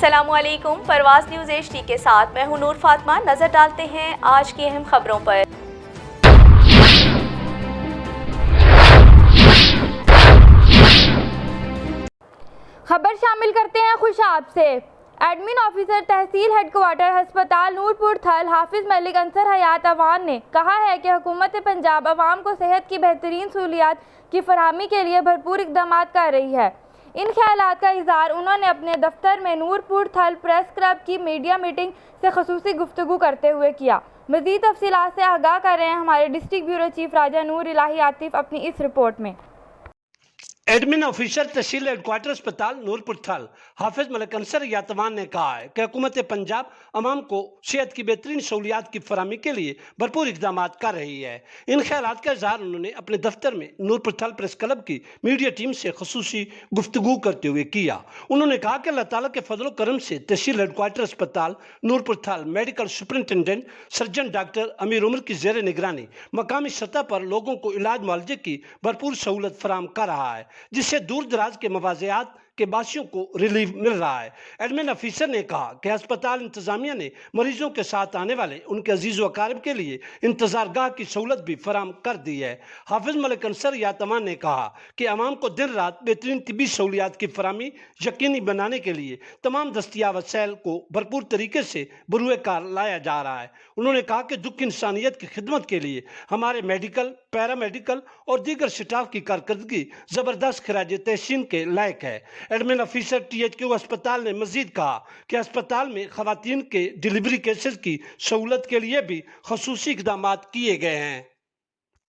अस्सलाम वालेकुम। परवाज़ news HD के साथ मैं हूं नूर फातिमा। नजर डालते हैं आज की अहम खबरों पर। खबर शामिल करते हैं खुशाब से। एडमिन ऑफिसर तहसील हेडक्वार्टर हस्पताल नूरपुर थल हाफिज मलिक अंसर हयात अवान ने कहा है कि हुकूमत पंजाब अवाम को सेहत की बेहतरीन सहूलियात की फरहमी के लिए भरपूर इक़दाम कर रही है। इन ख्यालात का इज़हार उन्होंने अपने दफ्तर में नूरपुर थल प्रेस क्लब की मीडिया मीटिंग से खसूसी गुफ्तगू करते हुए किया। मज़ीद तफसीलात से आगाह कर रहे हैं हमारे डिस्ट्रिक्ट ब्यूरो चीफ राजा नूर इलाही आतिफ अपनी इस रिपोर्ट में। एडमिन ऑफिसर तहसील हेडक्वार्टर अस्पताल नूरपुर थल हाफिज मलिक अंसर यातवान ने कहा है कि हुकूमत पंजाब अवाम को सेहत की बेहतरीन सहूलियात की फराहमी के लिए भरपूर इकदाम कर रही है। इन ख्यालात का इजहार उन्होंने अपने दफ्तर में नूरपुर थल प्रेस क्लब की मीडिया टीम से खसूसी गुफ्तगू करते हुए किया। उन्होंने कहा कि अल्लाह ताला के फजल करम से तहसील हेडक्वार्टर अस्पताल नूरपुर थल मेडिकल सुपरिटेंडेंट सर्जन डॉक्टर अमीर उमर की जेर निगरानी मकामी सतह पर लोगों को इलाज मुआवजे की भरपूर सहूलत फराहम कर रहा है, जिससे दूर दराज के मवाज़ियात के बासियों को रिलीफ मिल रहा है। एडमिन ऑफिसर ने कहा कि अस्पताल इंतजामिया ने मरीजों के साथ आने वाले उनके अजीज व अकारिब के लिए इंतजार गाह की सहूलत भी फराहम कर दी है। हाफिज मलिक अंसर यातवान ने कहा कि अवाम को दिन रात बेहतरीन तिबी सहूलियात की फराहमी यकीनी बनाने के लिए तमाम दस्तियाब वसैल को भरपूर तरीके से बरूए कार लाया जा रहा है। उन्होंने कहा कि दुख इंसानियत की खिदमत के लिए हमारे मेडिकल, पैरामेडिकल और दीगर स्टाफ की कारकर्दगी ज़बरदस्त खराज तहसीन के लायक है। एडमिन ऑफिसर THQ अस्पताल ने मजीद कहा कि अस्पताल में खवातीन के डिलीवरी केसेस की सहूलत के लिए भी खसूसी इक़दाम किए गए हैं।